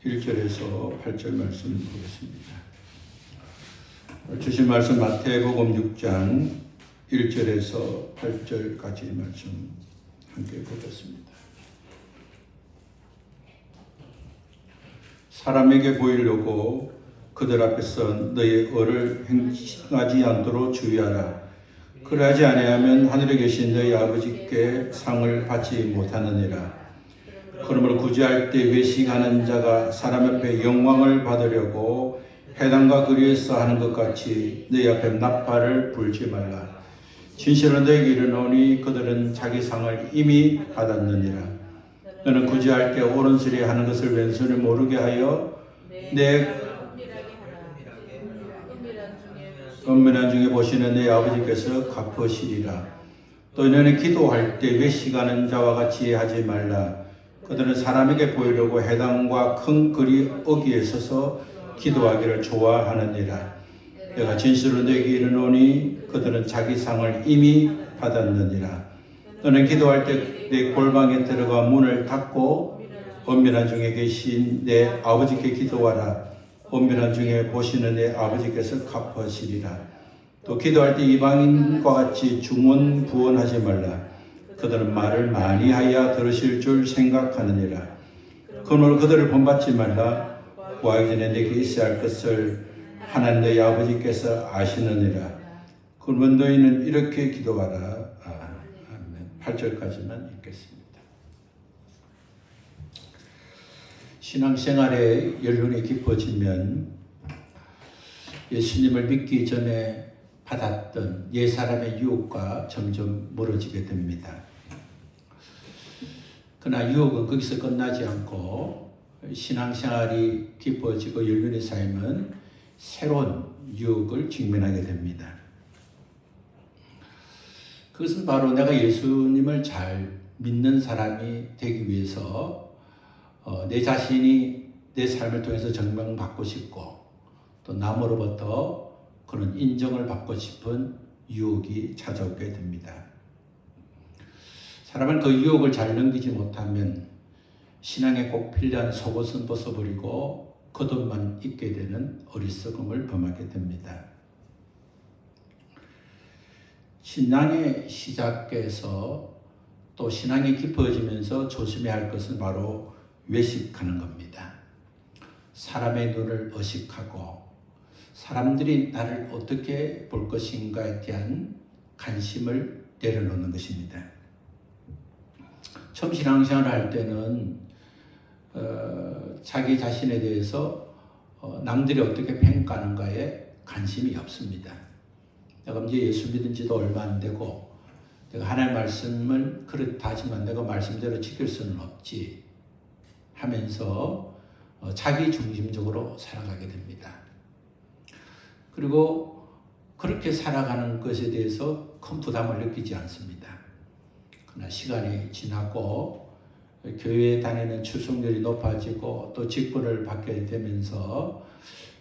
1절에서 8절 말씀 보겠습니다. 주신 말씀 마태복음 6장 1절에서 8절까지 말씀 함께 보겠습니다. 사람에게 보이려고 그들 앞에서 너의 의를 행하지 않도록 주의하라. 그러하지 아니하면 하늘에 계신 너희 아버지께 상을 받지 못하느니라. 그러므로 구제할 때 외식하는 자가 사람 앞에 영광을 받으려고 회당과 거리에서 하는 것 같이 너희 앞에 나팔을 불지 말라. 진실로 너희에게 이르노니 그들은 자기 상을 이미 받았느니라. 너는 구제할 때 오른손이 하는 것을 왼손이 모르게 하여 내 은밀한 중에 보시는 내 아버지께서 갚으시리라. 또 너는 기도할 때 외식하는 자와 같이 하지 말라. 그들은 사람에게 보이려고 회당과 큰 거리 어귀에 서서 기도하기를 좋아하느니라. 내가 진실로 너에게 이르노니 그들은 자기 상을 이미 받았느니라. 너는 기도할 때 내 골방에 들어가 문을 닫고 은밀한 중에 계신 내 아버지께 기도하라. 은밀한 중에 보시는 내 아버지께서 갚으시리라. 또 기도할 때 이방인과 같이 중언부언하지 말라. 그들은 말을 많이 하여 들으실 줄 생각하느니라. 그러므로 그들을 본받지 말라. 구하기 전에 내게 있어야 할 것을 하나님 너희 아버지께서 아시느니라. 그러면 너희는 이렇게 기도하라. 아멘. 8절까지만 읽겠습니다. 신앙생활에 연륜이 깊어지면 예수님을 믿기 전에 받았던 옛사람의 유혹과 점점 멀어지게 됩니다. 그러나 유혹은 거기서 끝나지 않고 신앙생활이 깊어지고 연륜이 쌓이면 새로운 유혹을 직면하게 됩니다. 그것은 바로 내가 예수님을 잘 믿는 사람이 되기 위해서 내 자신이 내 삶을 통해서 증명받고 싶고 또 남으로부터 그런 인정을 받고 싶은 유혹이 찾아오게 됩니다. 사람은 그 유혹을 잘 넘기지 못하면 신앙에 꼭 필요한 속옷은 벗어버리고 겉옷만 입게 되는 어리석음을 범하게 됩니다. 신앙의 시작에서 또 신앙이 깊어지면서 조심해야 할 것은 바로 외식하는 겁니다. 사람의 눈을 의식하고 사람들이 나를 어떻게 볼 것인가에 대한 관심을 내려놓는 것입니다. 처음 신앙생활을 할 때는 자기 자신에 대해서 남들이 어떻게 평가하는가에 관심이 없습니다. 내가 이제 예수 믿은 지도 얼마 안 되고 내가 하나님의 말씀을 그렇다지만 내가 말씀대로 지킬 수는 없지 하면서 자기 중심적으로 살아가게 됩니다. 그리고 그렇게 살아가는 것에 대해서 큰 부담을 느끼지 않습니다. 그러나 시간이 지나고 교회에 다니는 출석률이 높아지고 또 직분을 받게 되면서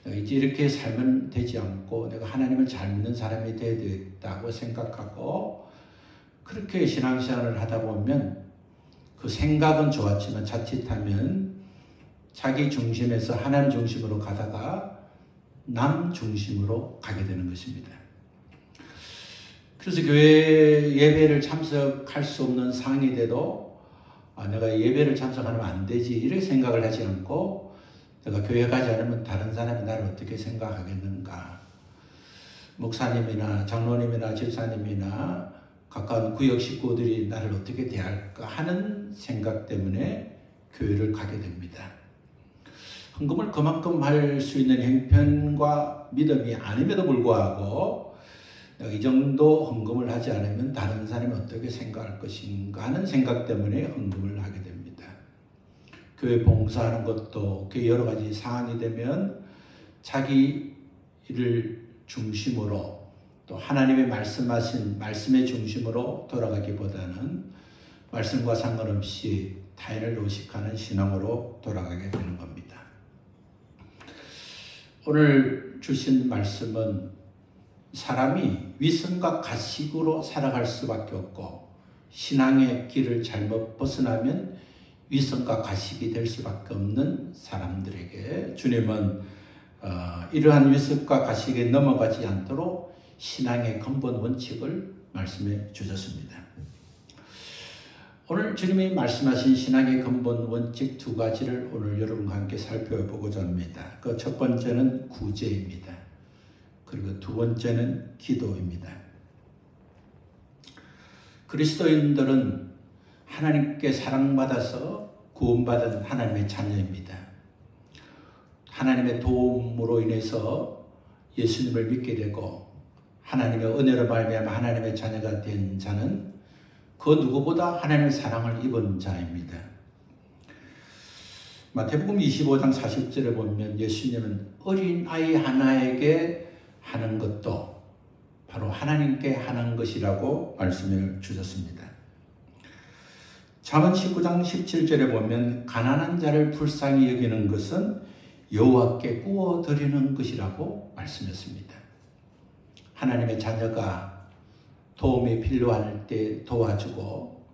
내가 이제 이렇게 살면 되지 않고 내가 하나님을 잘 믿는 사람이 되어야 되겠다고 생각하고 그렇게 신앙생활을 하다 보면 그 생각은 좋았지만 자칫하면 자기 중심에서 하나님 중심으로 가다가 남 중심으로 가게 되는 것입니다. 그래서 교회 예배를 참석할 수 없는 상황이 돼도 내가 예배를 참석하면 안 되지 이렇게 생각을 하지 않고 내가 교회 가지 않으면 다른 사람이 나를 어떻게 생각하겠는가. 목사님이나 장로님이나 집사님이나 가까운 구역 식구들이 나를 어떻게 대할까 하는 생각 때문에 교회를 가게 됩니다. 헌금을 그만큼 할 수 있는 형편과 믿음이 아님에도 불구하고 내가 이 정도 헌금을 하지 않으면 다른 사람이 어떻게 생각할 것인가 하는 생각 때문에 헌금을 하게 됩니다. 교회 봉사하는 것도 그 여러 가지 상황이 되면 자기 일을 중심으로 또 하나님의 말씀하신 말씀의 중심으로 돌아가기보다는 말씀과 상관없이 타인을 의식하는 신앙으로 돌아가게 되는 겁니다. 오늘 주신 말씀은 사람이 위선과 가식으로 살아갈 수밖에 없고 신앙의 길을 잘못 벗어나면 위선과 가식이 될 수밖에 없는 사람들에게 주님은 이러한 위선과 가식에 넘어가지 않도록 신앙의 근본 원칙을 말씀해 주셨습니다. 오늘 주님이 말씀하신 신앙의 근본 원칙 두 가지를 오늘 여러분과 함께 살펴보고자 합니다. 그 첫 번째는 구제입니다. 그리고 두 번째는 기도입니다. 그리스도인들은 하나님께 사랑받아서 구원받은 하나님의 자녀입니다. 하나님의 도움으로 인해서 예수님을 믿게 되고 하나님의 은혜로 말미암아 하나님의 자녀가 된 자는 그 누구보다 하나님의 사랑을 입은 자입니다. 마태복음 25장 40절에 보면 예수님은 어린아이 하나에게 하는 것도 바로 하나님께 하는 것이라고 말씀을 주셨습니다. 잠언 19장 17절에 보면 가난한 자를 불쌍히 여기는 것은 여호와께 구워 드리는 것이라고 말씀했습니다. 하나님의 자녀가 도움이 필요할 때 도와주고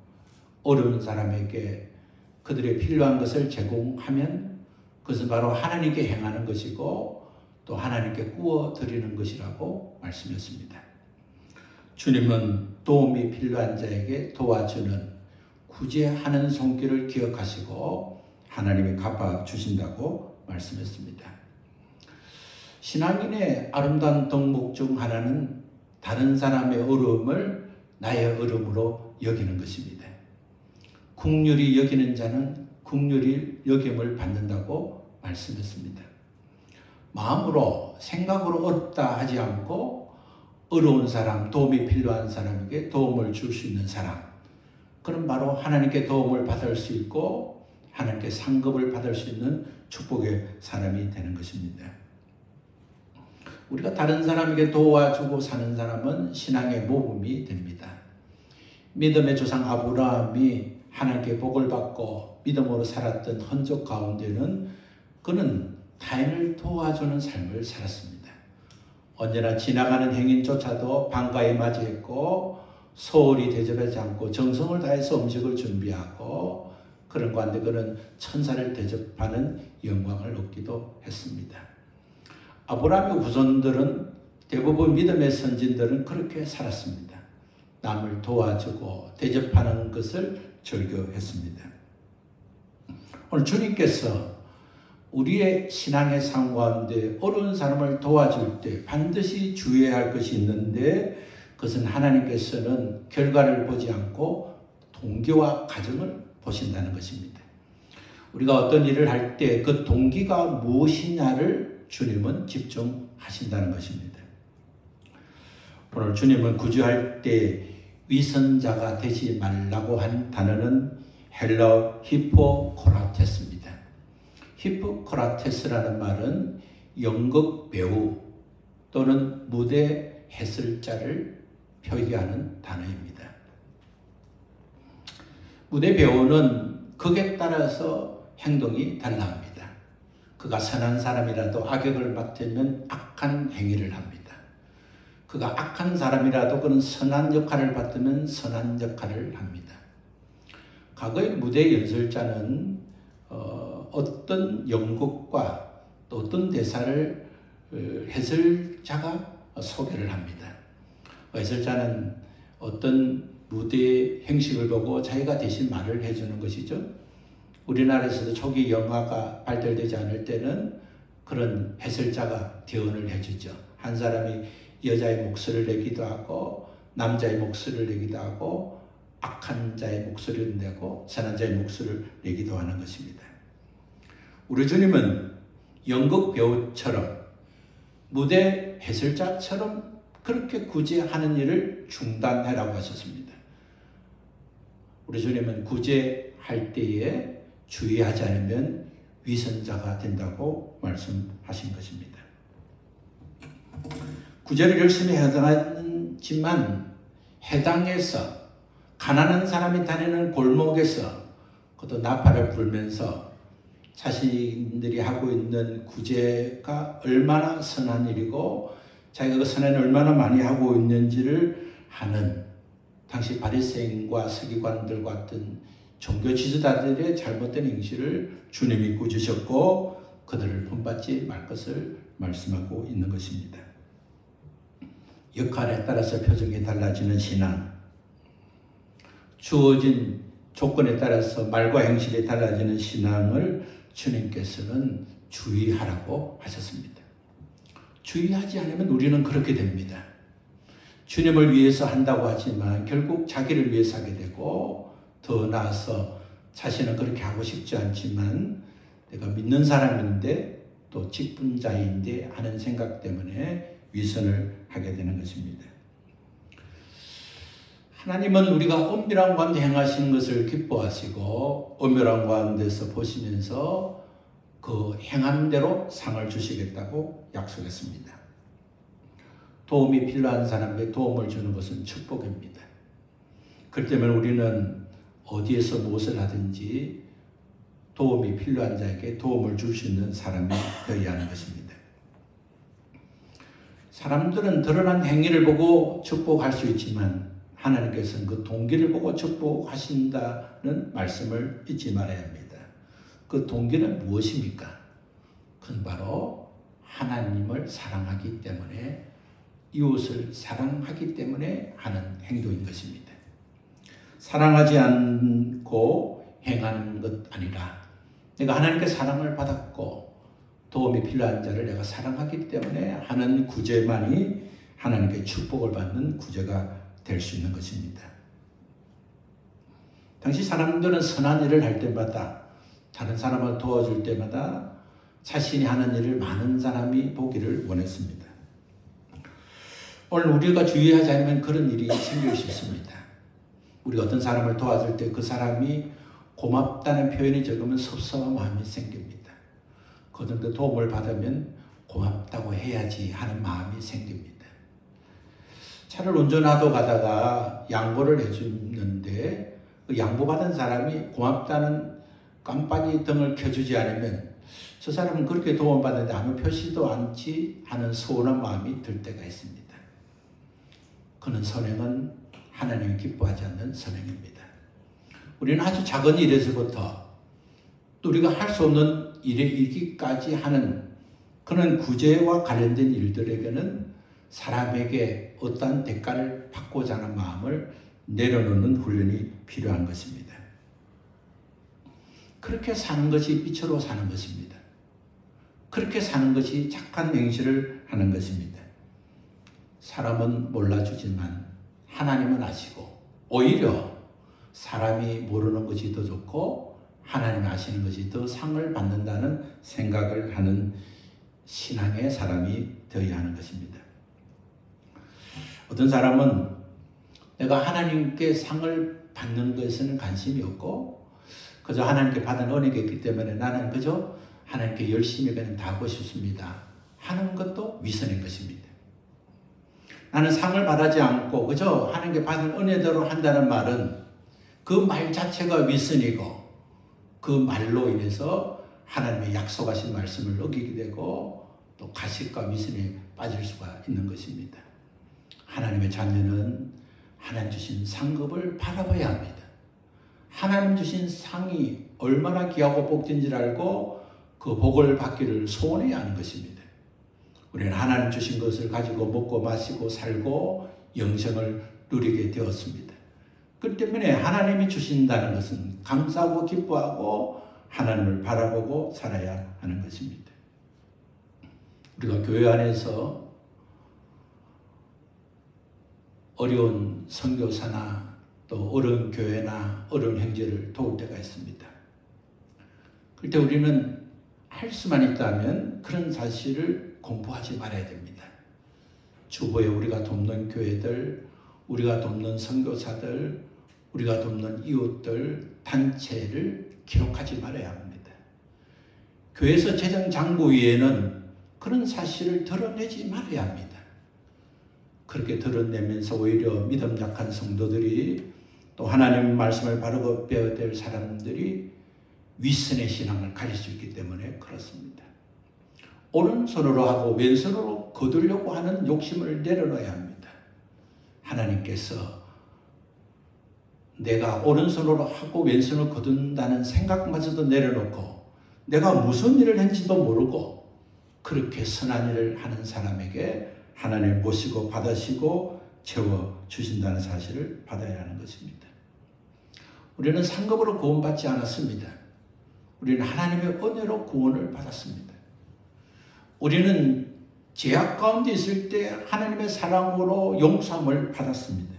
어려운 사람에게 그들의 필요한 것을 제공하면 그것은 바로 하나님께 행하는 것이고 또 하나님께 구워 드리는 것이라고 말씀했습니다. 주님은 도움이 필요한 자에게 도와주는 구제하는 손길을 기억하시고 하나님이 갚아 주신다고 말씀했습니다. 신앙인의 아름다운 덕목 중 하나는 다른 사람의 어려움을 나의 어려움으로 여기는 것입니다. 긍휼히 여기는 자는 긍휼히 여김을 받는다고 말씀했습니다. 마음으로 생각으로 어렵다 하지 않고 어려운 사람, 도움이 필요한 사람에게 도움을 줄 수 있는 사람, 그럼 바로 하나님께 도움을 받을 수 있고 하나님께 상급을 받을 수 있는 축복의 사람이 되는 것입니다. 우리가 다른 사람에게 도와주고 사는 사람은 신앙의 모범이 됩니다. 믿음의 조상 아브라함이 하나님께 복을 받고 믿음으로 살았던 흔적 가운데는 그는 타인을 도와주는 삶을 살았습니다. 언제나 지나가는 행인조차도 반가이 맞이했고 소홀히 대접하지 않고 정성을 다해서 음식을 준비하고 그런 가운데 그는 천사를 대접하는 영광을 얻기도 했습니다. 아브라함의 후손들은 대부분 믿음의 선진들은 그렇게 살았습니다. 남을 도와주고 대접하는 것을 즐겨했습니다. 오늘 주님께서 우리의 신앙의 삶 가운데 어려운 사람을 도와줄 때 반드시 주의해야 할 것이 있는데 그것은 하나님께서는 결과를 보지 않고 동기와 과정을 보신다는 것입니다. 우리가 어떤 일을 할 때 그 동기가 무엇이냐를 주님은 집중하신다는 것입니다. 오늘 주님은 구제할 때 위선자가 되지 말라고 한 단어는 헬라어 히포크라테스입니다. 히포크라테스라는 말은 연극 배우 또는 무대 해설자를 표기하는 단어입니다. 무대 배우는 극에 따라서 행동이 달라합니다. 그가 선한 사람이라도 악역을 맡으면 악한 행위를 합니다. 그가 악한 사람이라도 그는 선한 역할을 맡으면 선한 역할을 합니다. 과거의 무대 연설자는 어떤 연극과 또 어떤 대사를 해설자가 소개를 합니다. 해설자는 어떤 무대 행식을 보고 자기가 대신 말을 해주는 것이죠. 우리나라에서도 초기 영화가 발달되지 않을 때는 그런 해설자가 대언을 해주죠. 한 사람이 여자의 목소리를 내기도 하고 남자의 목소리를 내기도 하고 악한 자의 목소리를 내고 선한 자의 목소리를 내기도 하는 것입니다. 우리 주님은 연극 배우처럼 무대 해설자처럼 그렇게 구제하는 일을 중단하라고 하셨습니다. 우리 주님은 구제할 때에 주의하지 않으면 위선자가 된다고 말씀하신 것입니다. 구제를 열심히 해당하지만 해당해서 가난한 사람이 다니는 골목에서 그것도 나팔을 불면서 자신들이 하고 있는 구제가 얼마나 선한 일이고 자기가 그 선한 일을 얼마나 많이 하고 있는지를 하는 당시 바리새인과 서기관들 같은 종교 지도자들의 잘못된 행실을 주님이 꾸짖으셨고 그들을 본받지 말 것을 말씀하고 있는 것입니다. 역할에 따라서 표정이 달라지는 신앙, 주어진 조건에 따라서 말과 행실이 달라지는 신앙을 주님께서는 주의하라고 하셨습니다. 주의하지 않으면 우리는 그렇게 됩니다. 주님을 위해서 한다고 하지만 결국 자기를 위해서 하게 되고, 더 나아서 자신은 그렇게 하고 싶지 않지만 내가 믿는 사람인데 또 직분자인데 하는 생각 때문에 위선을 하게 되는 것입니다. 하나님은 우리가 은밀한 가운데 행하신 것을 기뻐하시고 은밀한 가운데서 보시면서 그 행한 대로 상을 주시겠다고 약속했습니다. 도움이 필요한 사람에게 도움을 주는 것은 축복입니다. 그렇기 때문에 우리는 어디에서 무엇을 하든지 도움이 필요한 자에게 도움을 줄 수 있는 사람이 되어야 하는 것입니다. 사람들은 드러난 행위를 보고 축복할 수 있지만 하나님께서는 그 동기를 보고 축복하신다는 말씀을 잊지 말아야 합니다. 그 동기는 무엇입니까? 그건 바로 하나님을 사랑하기 때문에, 이웃을 사랑하기 때문에 하는 행동인 것입니다. 사랑하지 않고 행하는 것 아니라 내가 하나님께 사랑을 받았고 도움이 필요한 자를 내가 사랑하기 때문에 하는 구제만이 하나님께 축복을 받는 구제가 될 수 있는 것입니다. 당시 사람들은 선한 일을 할 때마다, 다른 사람을 도와줄 때마다 자신이 하는 일을 많은 사람이 보기를 원했습니다. 오늘 우리가 주의하지 않으면 그런 일이 생길 수 있습니다. 우리가 어떤 사람을 도와줄 때 그 사람이 고맙다는 표현이 적으면 섭섭한 마음이 생깁니다. 그 정도 도움을 받으면 고맙다고 해야지 하는 마음이 생깁니다. 차를 운전하러 가다가 양보를 해주는데 그 양보받은 사람이 고맙다는 깜빡이 등을 켜주지 않으면 저 사람은 그렇게 도움받는데 아무 표시도 않지 하는 서운한 마음이 들 때가 있습니다. 그는 선행은 하나님이 기뻐하지 않는 선행입니다. 우리는 아주 작은 일에서부터 우리가 할 수 없는 일에 이르기까지 하는 그런 구제와 관련된 일들에게는 사람에게 어떠한 대가를 받고자 하는 마음을 내려놓는 훈련이 필요한 것입니다. 그렇게 사는 것이 빛으로 사는 것입니다. 그렇게 사는 것이 착한 행실을 하는 것입니다. 사람은 몰라주지만 하나님은 아시고, 오히려 사람이 모르는 것이 더 좋고 하나님 아시는 것이 더 상을 받는다는 생각을 하는 신앙의 사람이 되어야 하는 것입니다. 어떤 사람은 내가 하나님께 상을 받는 것에는 관심이 없고 그저 하나님께 받은 은혜가 있기 때문에 나는 그저 하나님께 열심히 그냥 다 하고 싶습니다 하는 것도 위선인 것입니다. 나는 상을 바라지 않고 그저 하나님께 받은 은혜대로 한다는 말은 그 말 자체가 위선이고 그 말로 인해서 하나님의 약속하신 말씀을 어기게 되고 또 가식과 위선에 빠질 수가 있는 것입니다. 하나님의 자녀는 하나님 주신 상급을 바라봐야 합니다. 하나님 주신 상이 얼마나 귀하고 복된지를 알고 그 복을 받기를 소원해야 하는 것입니다. 우리는 하나님 주신 것을 가지고 먹고 마시고 살고 영생을 누리게 되었습니다. 그렇기 때문에 하나님이 주신다는 것은 감사하고 기뻐하고 하나님을 바라보고 살아야 하는 것입니다. 우리가 교회 안에서 어려운 선교사나 또 어려운 교회나 어려운 형제를 도울 때가 있습니다. 그때 우리는 할 수만 있다면 그런 사실을 공부하지 말아야 됩니다. 주보에 우리가 돕는 교회들, 우리가 돕는 선교사들, 우리가 돕는 이웃들, 단체를 기록하지 말아야 합니다. 교회에서 재정 장부위에는 그런 사실을 드러내지 말아야 합니다. 그렇게 드러내면서 오히려 믿음 약한 성도들이 또 하나님 말씀을 바르고 배워야 될 사람들이 위선의 신앙을 가질 수 있기 때문에 그렇습니다. 오른손으로 하고 왼손으로 거두려고 하는 욕심을 내려놔야 합니다. 하나님께서 내가 오른손으로 하고 왼손을 거둔다는 생각마저도 내려놓고 내가 무슨 일을 했는지도 모르고 그렇게 선한 일을 하는 사람에게 하나님 모시고 받으시고 채워주신다는 사실을 받아야 하는 것입니다. 우리는 상급으로 구원받지 않았습니다. 우리는 하나님의 은혜로 구원을 받았습니다. 우리는 죄악 가운데 있을 때 하나님의 사랑으로 용서함을 받았습니다.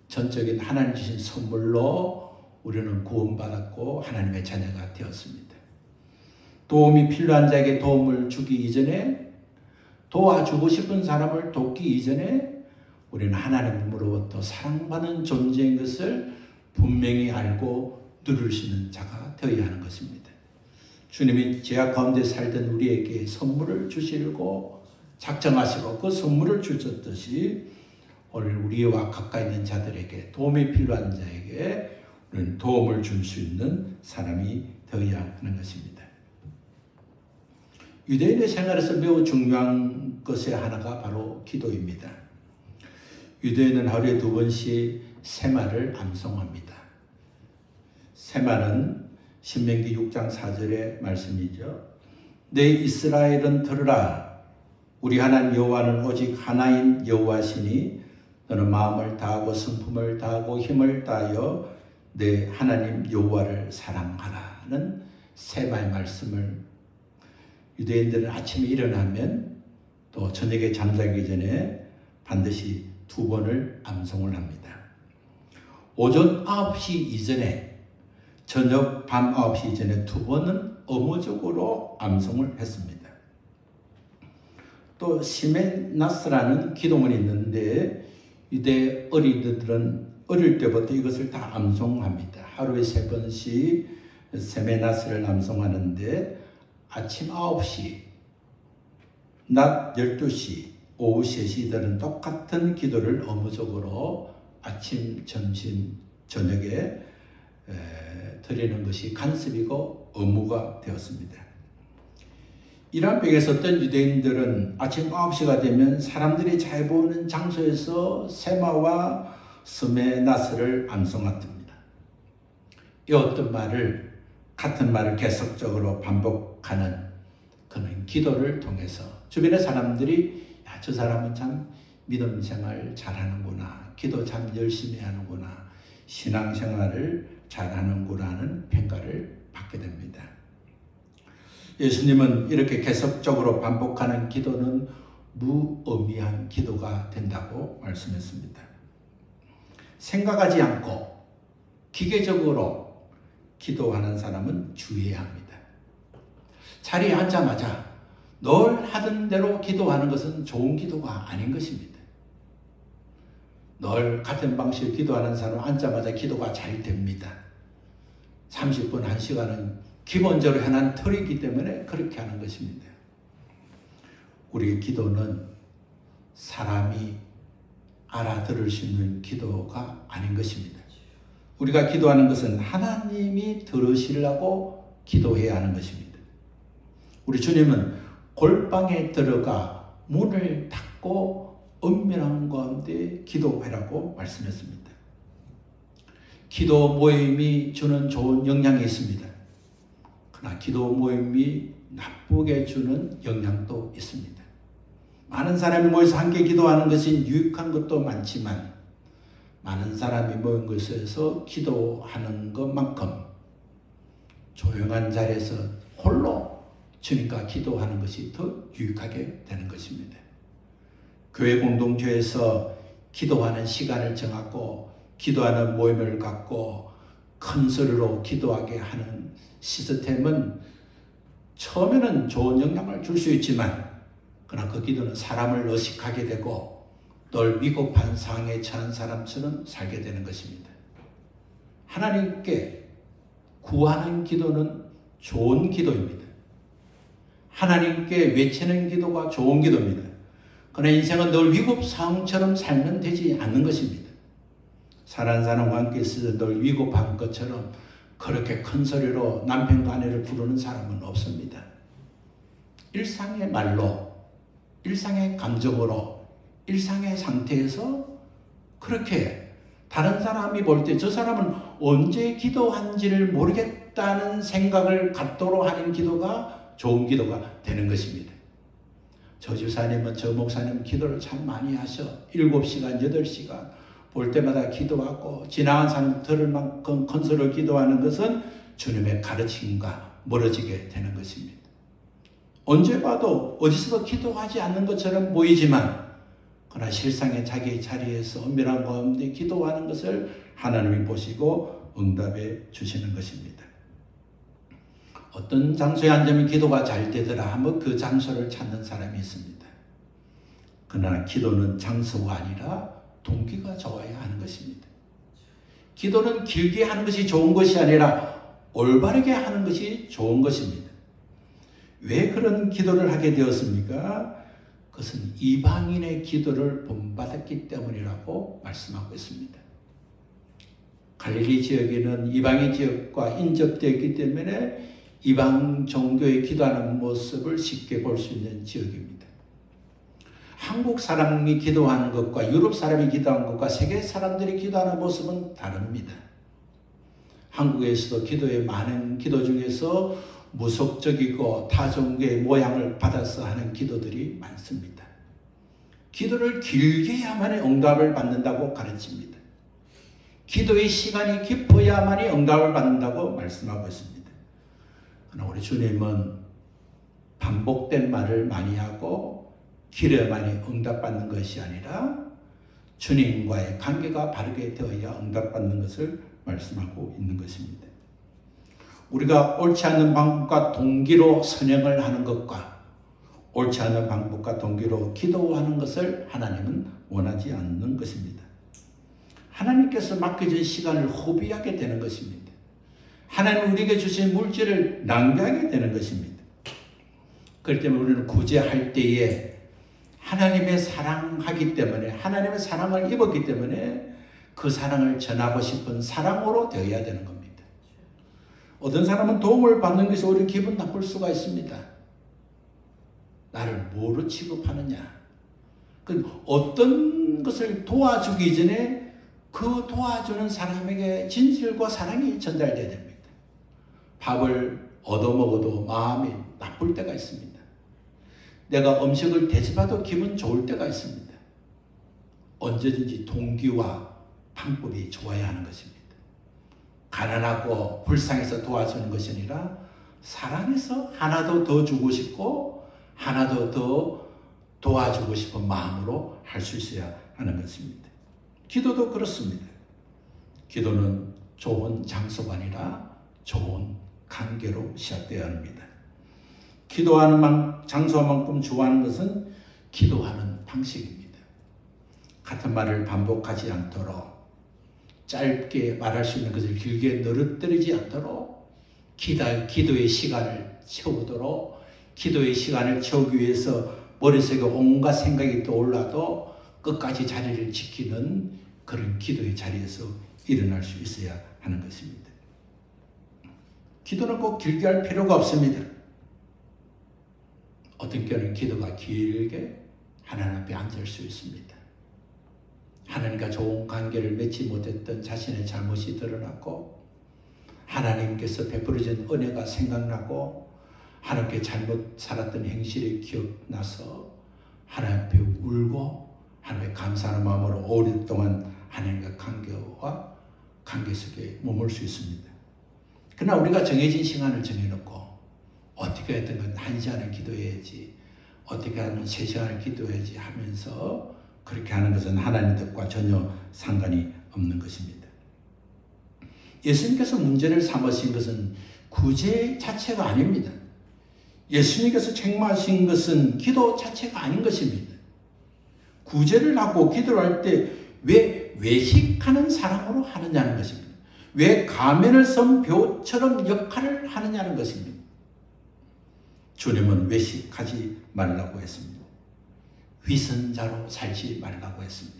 전적인 하나님 주신 선물로 우리는 구원받았고 하나님의 자녀가 되었습니다. 도움이 필요한 자에게 도움을 주기 이전에, 도와주고 싶은 사람을 돕기 이전에 우리는 하나님으로부터 사랑받는 존재인 것을 분명히 알고 누릴 수 있는 자가 되어야 하는 것입니다. 주님이 죄악 가운데 살던 우리에게 선물을 주시려고 작정하시고 그 선물을 주셨듯이 오늘 우리와 가까이 있는 자들에게, 도움이 필요한 자에게 우리는 도움을 줄 수 있는 사람이 되어야 하는 것입니다. 유대인의 생활에서 매우 중요한 것의 하나가 바로 기도입니다. 유대인은 하루에 2번씩 세마를 암송합니다. 세마는 신명기 6장 4절의 말씀이죠. 내 이스라엘은 들으라. 우리 하나님 여호와는 오직 하나인 여호와시니 너는 마음을 다하고 성품을 다하고 힘을 다하여 내 하나님 여호와를 사랑하라는 세마의 말씀을 유대인들은 아침에 일어나면 또 저녁에 잠자기 전에 반드시 2번을 암송을 합니다. 오전 9시 이전에, 저녁 밤 9시 이전에 2번은 의무적으로 암송을 했습니다. 또 시메나스라는 기도문이 있는데 유대 어린이들은 어릴 때부터 이것을 다 암송합니다. 하루에 3번씩 세메나스를 암송하는데 아침 9시, 낮 12시, 오후 3시들은 똑같은 기도를 의무적으로 아침, 점심, 저녁에 드리는 것이 간섭이고 의무가 되었습니다. 이란 백에서 어떤 유대인들은 아침 9시가 되면 사람들이 잘 보이는 장소에서 세마와 스메나스를 암송합니다. 이 어떤 말을, 같은 말을 계속적으로 반복하는 그런 기도를 통해서 주변의 사람들이 야, 저 사람은 참 믿음 생활 잘하는구나, 기도 참 열심히 하는구나, 신앙생활을 잘하는구나는 평가를 받게 됩니다. 예수님은 이렇게 계속적으로 반복하는 기도는 무의미한 기도가 된다고 말씀했습니다. 생각하지 않고 기계적으로 기도하는 사람은 주의해야 합니다. 자리에 앉자마자 늘 하던 대로 기도하는 것은 좋은 기도가 아닌 것입니다. 늘 같은 방식으로 기도하는 사람은 앉자마자 기도가 잘 됩니다. 30분, 1시간은 기본적으로 해놓은 틀이기 때문에 그렇게 하는 것입니다. 우리의 기도는 사람이 알아들을 수 있는 기도가 아닌 것입니다. 우리가 기도하는 것은 하나님이 들으시려고 기도해야 하는 것입니다. 우리 주님은 골방에 들어가 문을 닫고 은밀한 가운데 기도하라고 말씀했습니다. 기도 모임이 주는 좋은 영향이 있습니다. 그러나 기도 모임이 나쁘게 주는 영향도 있습니다. 많은 사람이 모여서 함께 기도하는 것이 유익한 것도 많지만 많은 사람이 모인 곳에서 기도하는 것만큼 조용한 자리에서 홀로 주님과 기도하는 것이 더 유익하게 되는 것입니다. 교회 공동체에서 기도하는 시간을 정하고 기도하는 모임을 갖고 큰 소리로 기도하게 하는 시스템은 처음에는 좋은 영향을 줄 수 있지만 그러나 그 기도는 사람을 의식하게 되고 늘 미흡한 상황에 처한 사람처럼 살게 되는 것입니다. 하나님께 구하는 기도는 좋은 기도입니다. 하나님께 외치는 기도가 좋은 기도입니다. 그러나 인생은 늘 위급 상황처럼 살면 되지 않는 것입니다. 사랑하는 사람과 함께 있을 때 늘 위급한 것처럼 그렇게 큰 소리로 남편과 아내를 부르는 사람은 없습니다. 일상의 말로, 일상의 감정으로, 일상의 상태에서 그렇게 다른 사람이 볼 때 저 사람은 언제 기도한지를 모르겠다는 생각을 갖도록 하는 기도가 좋은 기도가 되는 것입니다. 저 집사님은, 저 목사님은 기도를 참 많이 하셔. 7시간, 8시간 볼 때마다 기도하고 지나간 사람 들을 만큼 건설로 기도하는 것은 주님의 가르침과 멀어지게 되는 것입니다. 언제 봐도 어디서도 기도하지 않는 것처럼 보이지만 그러나 실상의 자기 자리에서 은밀한 가운데 기도하는 것을 하나님이 보시고 응답해 주시는 것입니다. 어떤 장소에 앉으면 기도가 잘 되더라 하면 그 장소를 찾는 사람이 있습니다. 그러나 기도는 장소가 아니라 동기가 좋아야 하는 것입니다. 기도는 길게 하는 것이 좋은 것이 아니라 올바르게 하는 것이 좋은 것입니다. 왜 그런 기도를 하게 되었습니까? 그것은 이방인의 기도를 본받았기 때문이라고 말씀하고 있습니다. 갈릴리 지역에는 이방인 지역과 인접되었기 때문에 이방 종교에 기도하는 모습을 쉽게 볼 수 있는 지역입니다. 한국 사람이 기도하는 것과 유럽 사람이 기도하는 것과 세계 사람들이 기도하는 모습은 다릅니다. 한국에서도 기도의 많은 기도 중에서 무속적이고 타종교의 모양을 받아서 하는 기도들이 많습니다. 기도를 길게 해야만이 응답을 받는다고 가르칩니다. 기도의 시간이 깊어야만이 응답을 받는다고 말씀하고 있습니다. 그러나 우리 주님은 반복된 말을 많이 하고 길어야만이 응답받는 것이 아니라 주님과의 관계가 바르게 되어야 응답받는 것을 말씀하고 있는 것입니다. 우리가 옳지 않은 방법과 동기로 선행을 하는 것과 옳지 않은 방법과 동기로 기도하는 것을 하나님은 원하지 않는 것입니다. 하나님께서 맡겨진 시간을 허비하게 되는 것입니다. 하나님 우리에게 주신 물질을 낭비하게 되는 것입니다. 그렇기 때문에 우리는 구제할 때에 하나님의 사랑하기 때문에 하나님의 사랑을 입었기 때문에 그 사랑을 전하고 싶은 사랑으로 되어야 되는 겁니다. 어떤 사람은 도움을 받는 것이 오히려 기분 나쁠 수가 있습니다. 나를 뭐로 취급하느냐. 어떤 것을 도와주기 전에 그 도와주는 사람에게 진실과 사랑이 전달되어야 됩니다. 밥을 얻어먹어도 마음이 나쁠 때가 있습니다. 내가 음식을 대접해도 기분 좋을 때가 있습니다. 언제든지 동기와 방법이 좋아야 하는 것입니다. 가난하고 불쌍해서 도와주는 것이 아니라 사랑해서 하나도 더 주고 싶고 하나도 더 도와주고 싶은 마음으로 할 수 있어야 하는 것입니다. 기도도 그렇습니다. 기도는 좋은 장소가 아니라 좋은 관계로 시작되어야 합니다. 기도하는 장소만큼 좋아하는 것은 기도하는 방식입니다. 같은 말을 반복하지 않도록 짧게 말할 수 있는 것을 길게 늘어뜨리지 않도록 기도의 시간을 채우도록 기도의 시간을 채우기 위해서 머릿속에 온갖 생각이 떠올라도 끝까지 자리를 지키는 그런 기도의 자리에서 일어날 수 있어야 하는 것입니다. 기도는 꼭 길게 할 필요가 없습니다. 어떤 경우는 기도가 길게 하나님 앞에 앉을 수 있습니다. 하나님과 좋은 관계를 맺지 못했던 자신의 잘못이 드러났고 하나님께서 베풀어진 은혜가 생각나고 하나님께 잘못 살았던 행실이 기억나서 하나님 앞에 울고 하나님께 감사하는 마음으로 오랫동안 하나님과 관계 속에 머물 수 있습니다. 그러나 우리가 정해진 시간을 정해놓고 어떻게 했든 건 1시간을 기도해야지 어떻게 하면 3시간을 기도해야지 하면서 그렇게 하는 것은 하나님 뜻과 전혀 상관이 없는 것입니다. 예수님께서 문제를 삼으신 것은 구제 자체가 아닙니다. 예수님께서 책망하신 것은 기도 자체가 아닌 것입니다. 구제를 하고 기도를 할 때 왜 외식하는 사람으로 하느냐는 것입니다. 왜 가면을 쓴 벼처럼 역할을 하느냐는 것입니다. 주님은 외식하지 말라고 했습니다. 위선자로 살지 말라고 했습니다.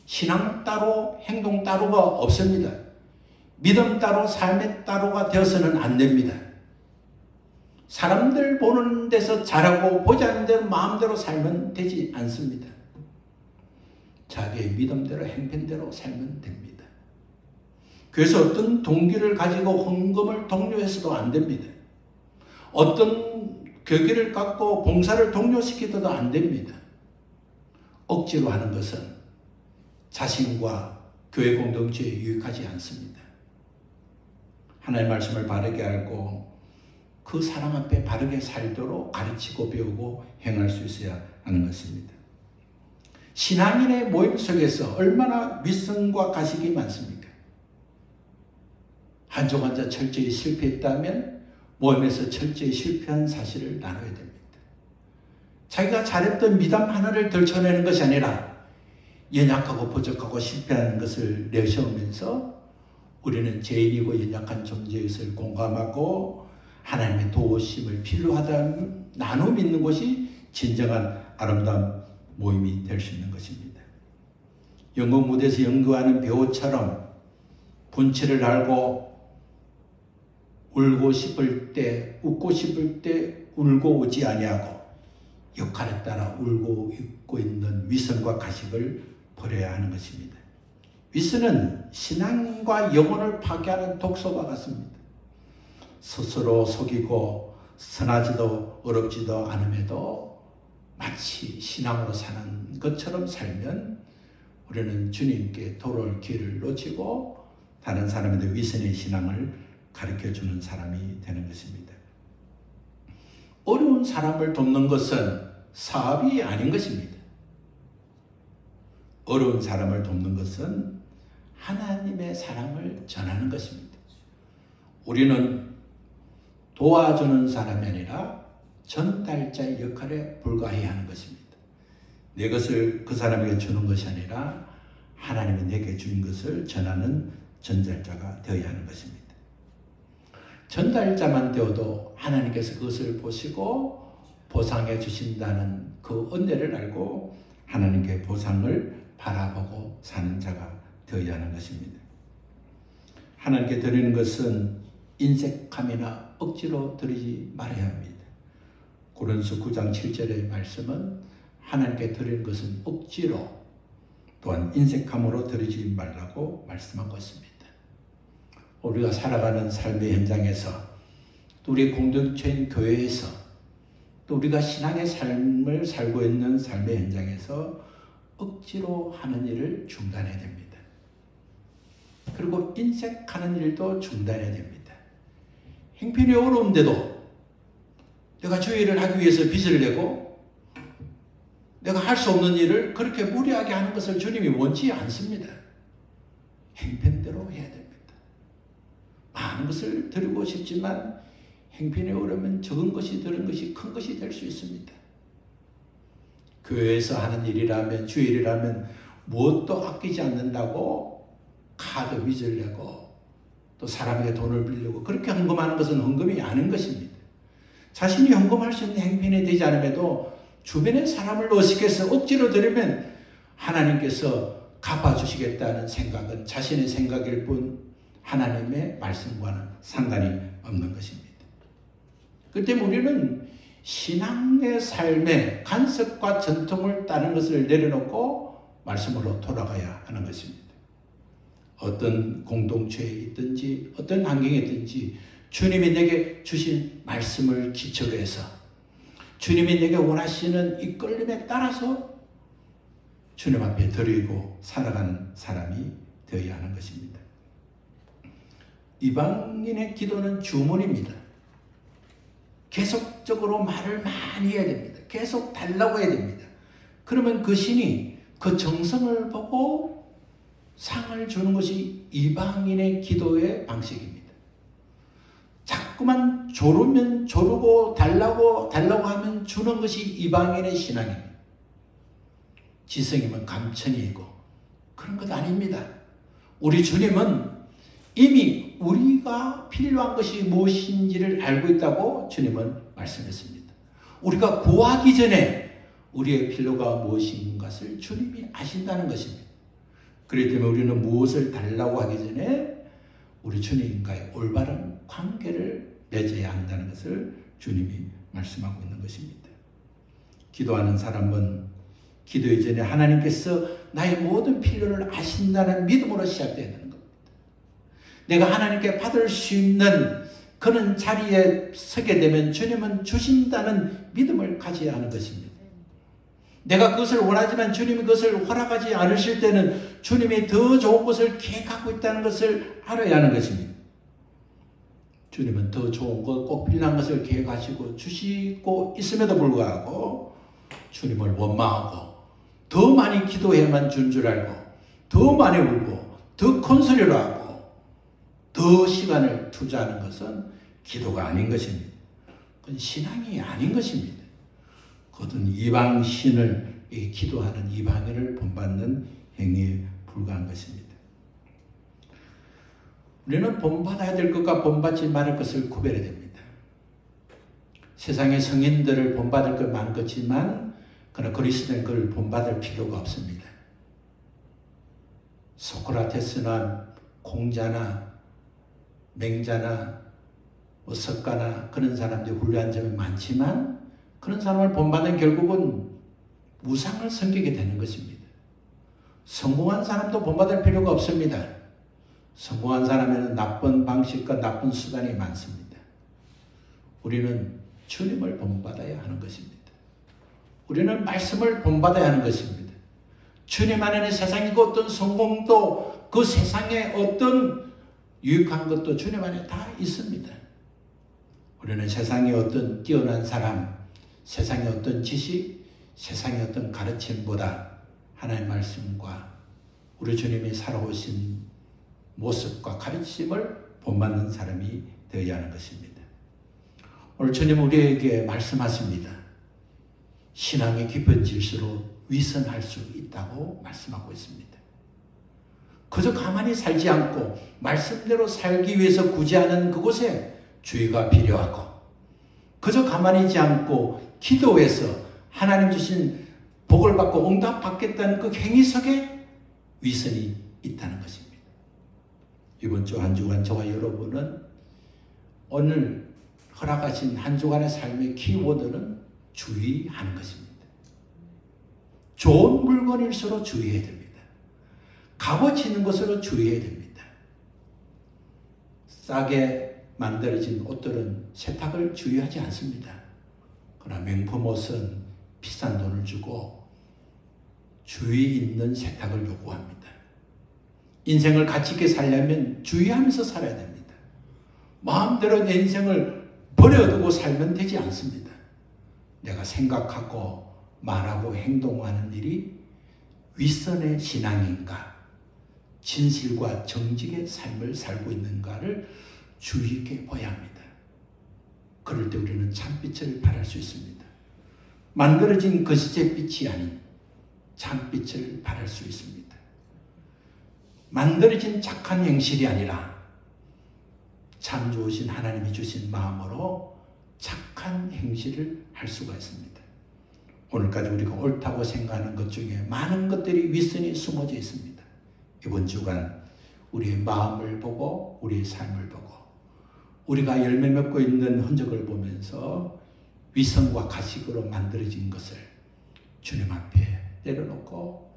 신앙 따로 행동 따로가 없습니다. 믿음 따로 삶의 따로가 되어서는 안 됩니다. 사람들 보는 데서 잘하고 보지 않는 대로 마음대로 살면 되지 않습니다. 자기의 믿음대로 행편대로 살면 됩니다. 그래서 어떤 동기를 가지고 헌금을 독려해서도 안 됩니다. 어떤 교기를 갖고 봉사를 독려시키어도 안 됩니다. 억지로 하는 것은 자신과 교회 공동체에 유익하지 않습니다. 하나님의 말씀을 바르게 알고 그 사람 앞에 바르게 살도록 가르치고 배우고 행할 수 있어야 하는 것입니다. 신앙인의 모임 속에서 얼마나 윗선과 가식이 많습니까? 한쪽 앉아 철저히 실패했다면 모임에서 철저히 실패한 사실을 나눠야 됩니다. 자기가 잘했던 미담 하나를 들춰내는 것이 아니라 연약하고 부족하고 실패하는 것을 내세우면서 우리는 죄인이고 연약한 존재의 것을 공감하고 하나님의 도우심을 필요하다는 나눔 있는 것이 진정한 아름다운 모임이 될 수 있는 것입니다. 연극 무대에서 연구하는 배우처럼 분치를 알고 울고 싶을 때 웃고 싶을 때 울고 오지 아니하고 역할에 따라 울고 웃고 있는 위선과 가식을 버려야 하는 것입니다. 위선은 신앙과 영혼을 파괴하는 독소와 같습니다. 스스로 속이고 선하지도 어렵지도 않음에도 마치 신앙으로 사는 것처럼 살면 우리는 주님께 돌아올 길을 놓치고 다른 사람한테 위선의 신앙을 가르쳐주는 사람이 되는 것입니다. 어려운 사람을 돕는 것은 사업이 아닌 것입니다. 어려운 사람을 돕는 것은 하나님의 사랑을 전하는 것입니다. 우리는 도와주는 사람이 아니라 전달자의 역할에 불과해야 하는 것입니다. 내 것을 그 사람에게 주는 것이 아니라 하나님이 내게 준 것을 전하는 전달자가 되어야 하는 것입니다. 전달자만 되어도 하나님께서 그것을 보시고 보상해 주신다는 그 은혜를 알고 하나님께 보상을 바라보고 사는 자가 되어야 하는 것입니다. 하나님께 드리는 것은 인색함이나 억지로 드리지 말아야 합니다. 고린도서 9장 7절의 말씀은 하나님께 드리는 것은 억지로 또한 인색함으로 드리지 말라고 말씀하고 있습니다. 우리가 살아가는 삶의 현장에서 또 우리 공동체인 교회에서 또 우리가 신앙의 삶을 살고 있는 삶의 현장에서 억지로 하는 일을 중단해야 됩니다. 그리고 인색하는 일도 중단해야 됩니다. 형편이 어려운데도 내가 저 일을 하기 위해서 빚을 내고 내가 할 수 없는 일을 그렇게 무리하게 하는 것을 주님이 원치 않습니다. 형편대로 해야 됩니다. 많은 것을 드리고 싶지만 형편이 어려우면 적은 것이 드는 것이 큰 것이 될 수 있습니다. 교회에서 하는 일이라면 주일이라면 무엇도 아끼지 않는다고 카드 빚을 내고 또 사람에게 돈을 빌리고 그렇게 헌금하는 것은 헌금이 아닌 것입니다. 자신이 헌금할 수 있는 형편이 되지 않음에도 주변에 사람을 의식해서 억지로 드리면 하나님께서 갚아주시겠다는 생각은 자신의 생각일 뿐 하나님의 말씀과는 상관이 없는 것입니다. 그렇기 때문에 우리는 신앙의 삶에 간섭과 전통을 따르는 것을 내려놓고 말씀으로 돌아가야 하는 것입니다. 어떤 공동체에 있든지 어떤 환경에 있든지 주님이 내게 주신 말씀을 기초로 해서 주님이 내게 원하시는 이끌림에 따라서 주님 앞에 드리고 살아가는 사람이 되어야 하는 것입니다. 이방인의 기도는 주문입니다. 계속적으로 말을 많이 해야 됩니다. 계속 달라고 해야 됩니다. 그러면 그 신이 그 정성을 보고 상을 주는 것이 이방인의 기도의 방식입니다. 자꾸만 조르면 조르고 달라고 하면 주는 것이 이방인의 신앙입니다. 지성이면 감천이고 그런 것 아닙니다. 우리 주님은 이미 우리가 필요한 것이 무엇인지를 알고 있다고 주님은 말씀했습니다. 우리가 구하기 전에 우리의 필요가 무엇인 것을 주님이 아신다는 것입니다. 그렇기 때문에 우리는 무엇을 달라고 하기 전에 우리 주님과의 올바른 관계를 맺어야 한다는 것을 주님이 말씀하고 있는 것입니다. 기도하는 사람은 기도 이전에 하나님께서 나의 모든 필요를 아신다는 믿음으로 시작되는 겁니다. 내가 하나님께 받을 수 있는 그런 자리에 서게 되면 주님은 주신다는 믿음을 가져야 하는 것입니다. 내가 그것을 원하지만 주님이 그것을 허락하지 않으실 때는 주님이 더 좋은 것을 계획하고 있다는 것을 알아야 하는 것입니다. 주님은 더 좋은 것, 꼭 필요한 것을 계획하시고 주시고 있음에도 불구하고 주님을 원망하고 더 많이 기도해야만 준 줄 알고 더 많이 울고 더 큰 소리로 하고 더 시간을 투자하는 것은 기도가 아닌 것입니다. 그건 신앙이 아닌 것입니다. 그것은 이방신을 기도하는 이방인을 본받는 행위에 불과한 것입니다. 우리는 본받아야 될 것과 본받지 말을 것을 구별해야 됩니다. 세상의 성인들을 본받을 것 많겠지만 그러나 그리스도는 그를 본받을 필요가 없습니다. 소크라테스나 공자나 맹자나 석가나 그런 사람들이 훌륭한 점이 많지만 그런 사람을 본받는 결국은 우상을 섬기게 되는 것입니다. 성공한 사람도 본받을 필요가 없습니다. 성공한 사람에는 나쁜 방식과 나쁜 수단이 많습니다. 우리는 주님을 본받아야 하는 것입니다. 우리는 말씀을 본받아야 하는 것입니다. 주님 안에는 세상의 어떤 성공도 그 세상에 어떤 유익한 것도 주님 안에 다 있습니다. 우리는 세상의 어떤 뛰어난 사람, 세상의 어떤 지식, 세상의 어떤 가르침보다 하나님의 말씀과 우리 주님이 살아오신 모습과 가르침을 본받는 사람이 되어야 하는 것입니다. 오늘 주님 우리에게 말씀하십니다. 신앙이 깊어질수록 위선할 수 있다고 말씀하고 있습니다. 그저 가만히 살지 않고 말씀대로 살기 위해서 구제하는 그곳에 주의가 필요하고 그저 가만히 있지 않고 기도해서 하나님 주신 복을 받고 응답받겠다는 그 행위 속에 위선이 있다는 것입니다. 이번 주 한 주간 저와 여러분은 오늘 허락하신 한 주간의 삶의 키워드는 주의하는 것입니다. 좋은 물건일수록 주의해야 됩니다. 값어치는 것으로 주의해야 됩니다. 싸게 만들어진 옷들은 세탁을 주의하지 않습니다. 그러나 명품 옷은 비싼 돈을 주고 주의 있는 세탁을 요구합니다. 인생을 가치 있게 살려면 주의하면서 살아야 됩니다. 마음대로 내 인생을 버려두고 살면 되지 않습니다. 내가 생각하고 말하고 행동하는 일이 윗선의 신앙인가, 진실과 정직의 삶을 살고 있는가를 주의 있게 봐야 합니다. 그럴 때 우리는 참빛을 발할 수 있습니다. 만들어진 거시의 빛이 아닌 참빛을 발할 수 있습니다. 만들어진 착한 행실이 아니라 참 좋으신 하나님이 주신 마음으로 착한 행실을 할 수가 있습니다. 오늘까지 우리가 옳다고 생각하는 것 중에 많은 것들이 윗선이 숨어져 있습니다. 이번 주간 우리의 마음을 보고 우리의 삶을 보고 우리가 열매 맺고 있는 흔적을 보면서 위선과 가식으로 만들어진 것을 주님 앞에 내려놓고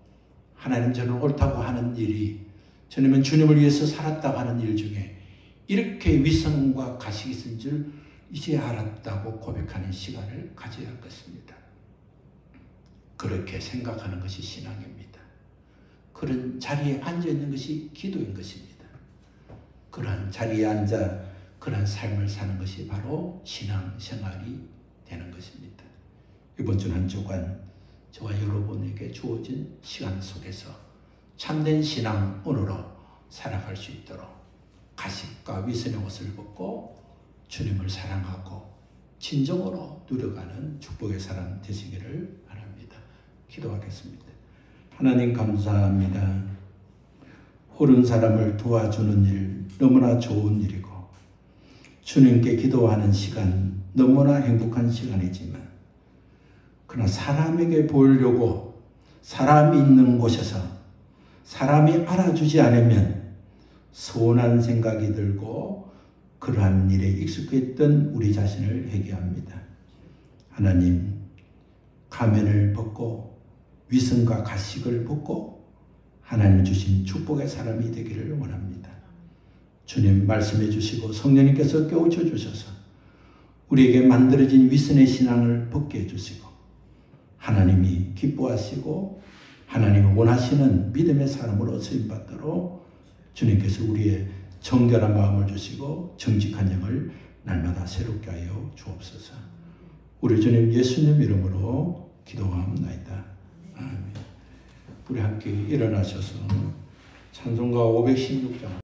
하나님 저는 옳다고 하는 일이 저는 주님을 위해서 살았다고 하는 일 중에 이렇게 위선과 가식이 있은 줄 이제 알았다고 고백하는 시간을 가져야 할 것입니다. 그렇게 생각하는 것이 신앙입니다. 그런 자리에 앉아있는 것이 기도인 것입니다. 그런 자리에 앉아 그런 삶을 사는 것이 바로 신앙생활이 되는 것입니다. 이번 주 한 주간 저와 여러분에게 주어진 시간 속에서 참된 신앙으로 살아갈 수 있도록 가식과 위선의 옷을 벗고 주님을 사랑하고 진정으로 누려가는 축복의 사람 되시기를 바랍니다. 기도하겠습니다. 하나님 감사합니다. 옳은 사람을 도와주는 일 너무나 좋은 일이고 주님께 기도하는 시간 너무나 행복한 시간이지만 그러나 사람에게 보이려고 사람이 있는 곳에서 사람이 알아주지 않으면 서운한 생각이 들고 그러한 일에 익숙했던 우리 자신을 회개합니다. 하나님, 가면을 벗고 위선과 가식을 벗고 하나님 주신 축복의 사람이 되기를 원합니다. 주님 말씀해 주시고 성령님께서 깨우쳐 주셔서 우리에게 만들어진 위선의 신앙을 벗게 해주시고 하나님이 기뻐하시고 하나님이 원하시는 믿음의 사람으로 쓰임받도록 주님께서 우리의 정결한 마음을 주시고 정직한 영을 날마다 새롭게 하여 주옵소서. 우리 주님 예수님 이름으로 기도하옵나이다. 아멘. 우리 함께 일어나셔서 찬송가 516장